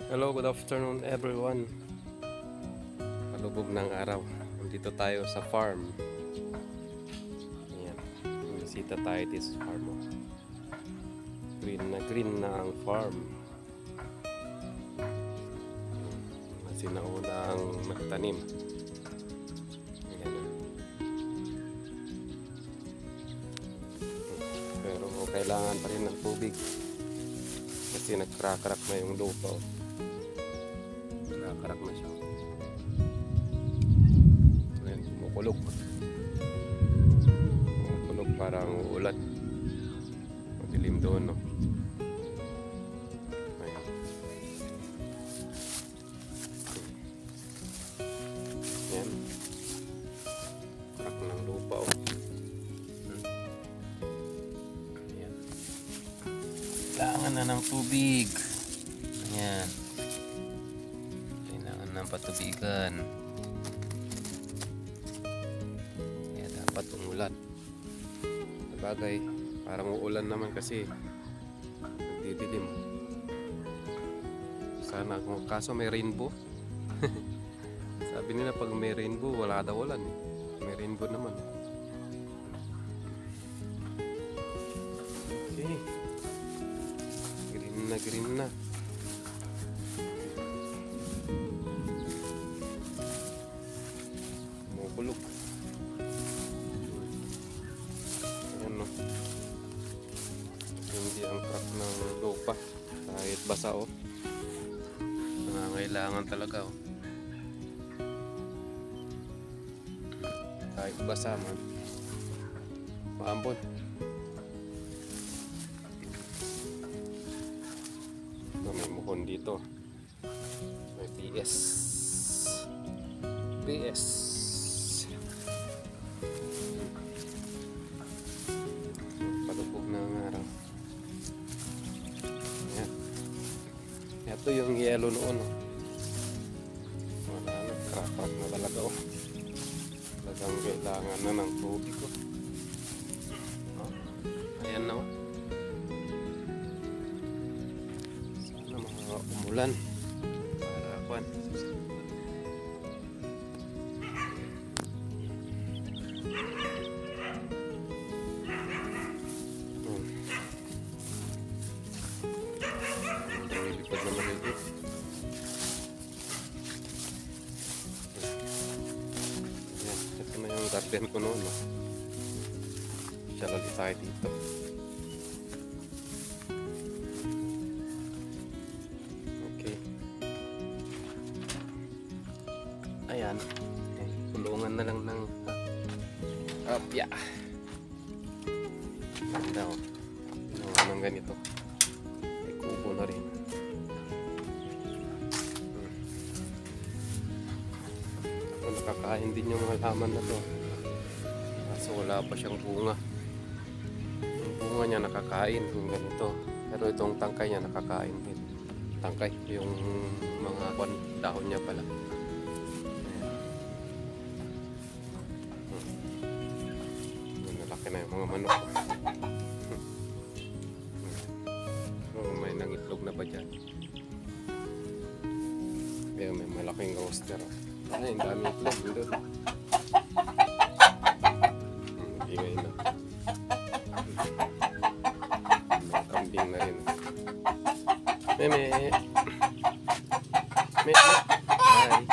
Hello, good afternoon everyone. Palubog ng araw. Nandito tayo sa farm. Ayan. Bisita tayo dito sa farm. Green na ang farm. Sinauna ang magtanim. Ayan. Pero kailangan pa rin ng tubig. Kasi nagkrakrak na yung lupa. Nagkrakrak na siya. Ayan, kumukulog. Kumukulog parang uulan. Madilim doon, no? Ayan. Ayan. Krak ng lupa, oh. Ayan. Kailangan na ng tubig. Ayan. Kailangan ng patubigan. Kaya dapat umulan. Sabagay, parang uulan naman kasi nagdidilim. Sana, kaso may rainbow. Sabi nila pag may rainbow, wala daw ulan eh. May rainbow naman. Okay. Green na. Kumukulog. Ayan, no. Hindi ang crack ng lupa. Kahit basa, oh. Nangangailangan talaga, oh. Kahit basa man. Maambon. May muhon dito. May PS. Palubog na ang araw. Ayan. Ito yung yellow noon. Wala na. Crack na talaga. Oh. Talagang kailangan na ng tubig. Oh. Ayan na. Oh. Umulan para kuan. Lipad naman ito. Ayan, ito na yung garden ko noon. Siya lagi tayo dito. Ayan, kulungan na lang ng apya. Ganda, oh. Ginawa ng ganito. May kubo na rin. Nakakain din yung mga laman na to. Kaso wala pa siyang bunga. Yung bunga niya nakakain yung ganito. Pero itong tangkay niya nakakain din. Tangkay, yung mga dahon niya pala. Na yung mga manok. May nangitlog na ba dyan? Kaya may malaking rooster. Ay, ang dami itlog doon. Ingay na. May kambing na rin. Meme. Hi.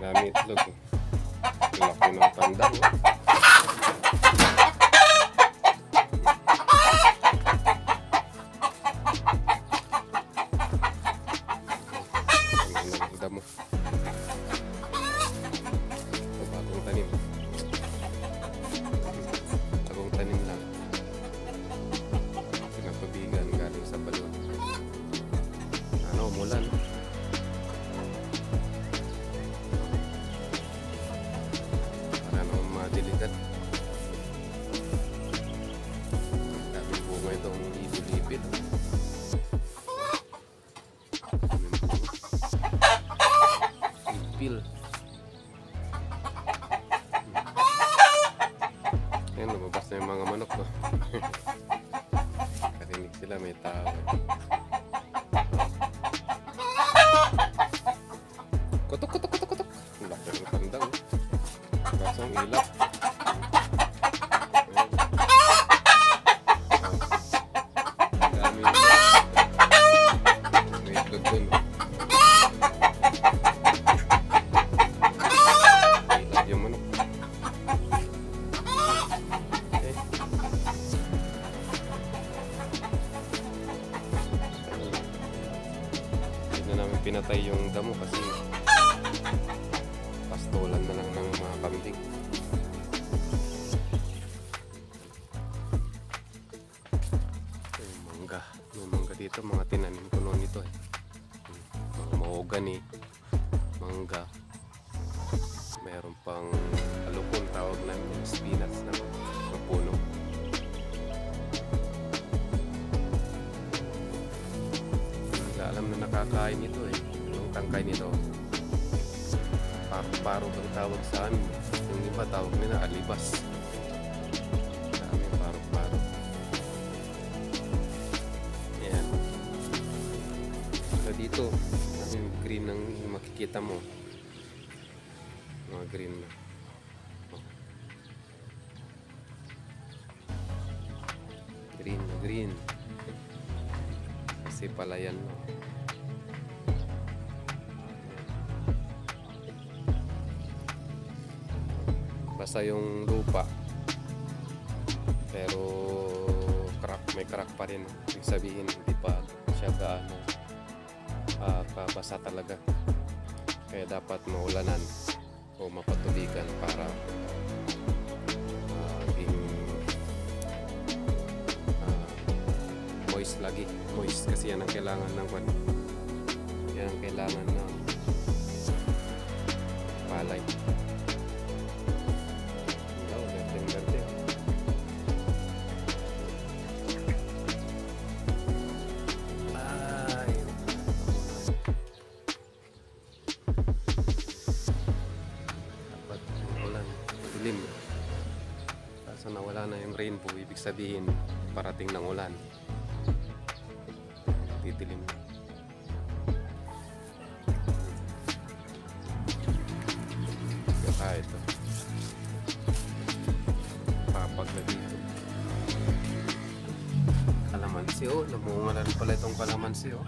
Dami itlog. Laki ng pandang. spill. Ayan, lumabas na yung mga manok, no? Karinig sila, may tao. Kutok, kutok, kutok, kutok. Ang laki ng kandang. Kaso ang ilap. Dami yung may itlog dun. Ilap yung manok. Okay. Hindi na namin pinatay yung damo kasi pastolan na lang ng mga kambing. May mangga dito, mga tinanim ko noon ito eh. Mga mahogany, mangga. Meron pang alukon, tawag namin spinach na puno. Wala alam na nakakain ito eh. Yung tangkay nito, paro ang tawag sa amin. Yung iba tawag nila alibas. Dami paro. Ayan. So dito, yung green ang makikita mo. Mga green na. Green. Kasi palayan no. Basta yung lupa pero may crack pa rin. Ibig sabihin hindi pa siya gaano kabasa talaga, kaya dapat maulanan o mapatubigan para maging moist lagi. Moist kasi yan ang kailangan ng yan ang kailangan ng palay. Kaso nawala na yung rainbow, ibig sabihin parating ng ulan. Didilim na. Saka ito papag na dito. Kalamansi oh, namunga na rin pala itong kalamansi oh.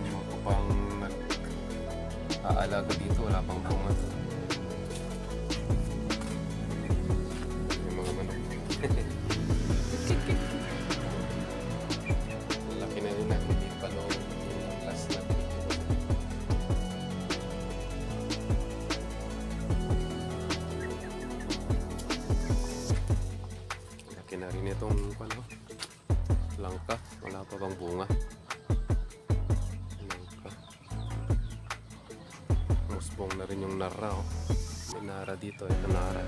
Ako pang nag-aalaga dito, wala pang bunga to. Laki na rin natin dito pa noong last na. Laki na rin itong langka. Wala pa bang bunga? Langka. Musbong na rin yung nara oh. May nara dito, ito nara.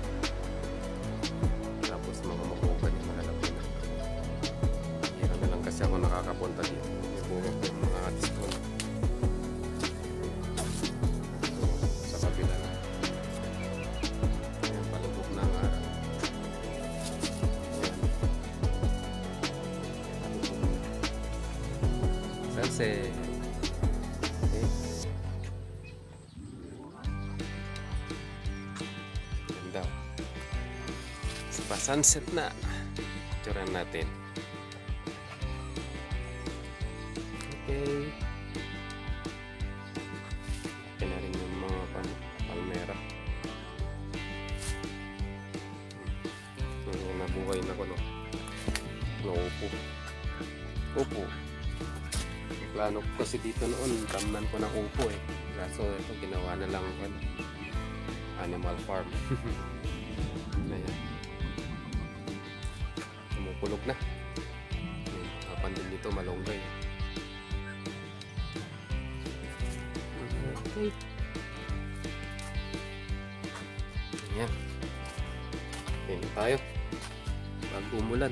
Tapos mga makukan yung malalaki na. Hira na lang kasi ako nakakapunta dito. May bunga po yung mga atis ko. Sa kabila na. Ayan, palubog na ang araw. Sunset. Okay. Ganda. Pa-sunset na. Picturean natin. Okay. Okay na rin yung mga palmera. Nabuhay na ko no. Upo. Plano ko kasi dito noon, tamnan ko ng upo eh. Kaso ito ginawa na lang animal farm. Ayan. Kumukulog na. Kapan din dito malunggay. Okay. Ayan. Ayan tayo. Bago umulan.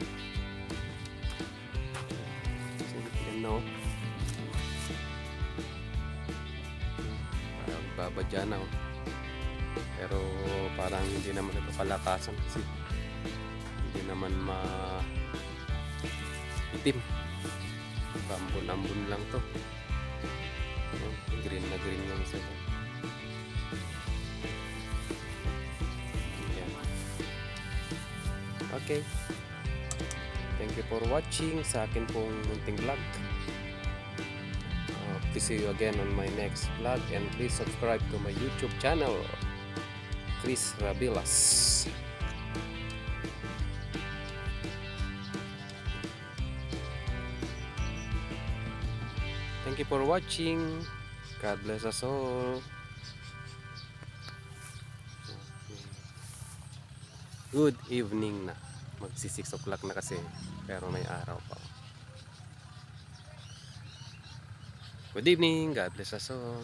Ayan na oh. dyan na. Pero parang hindi naman ito kalakasan kasi hindi naman itim. Ambon-ambon lang to. Green na green lang siya. Yan. Okay. Thank you for watching sa akin pong munting vlog. Please see you again on my next vlog, and please subscribe to my YouTube channel, Chris Rabilas. Thank you for watching. God bless us all. Good evening na. Magsi 6 o'clock na kasi, pero may araw pa. Good evening. God bless us all.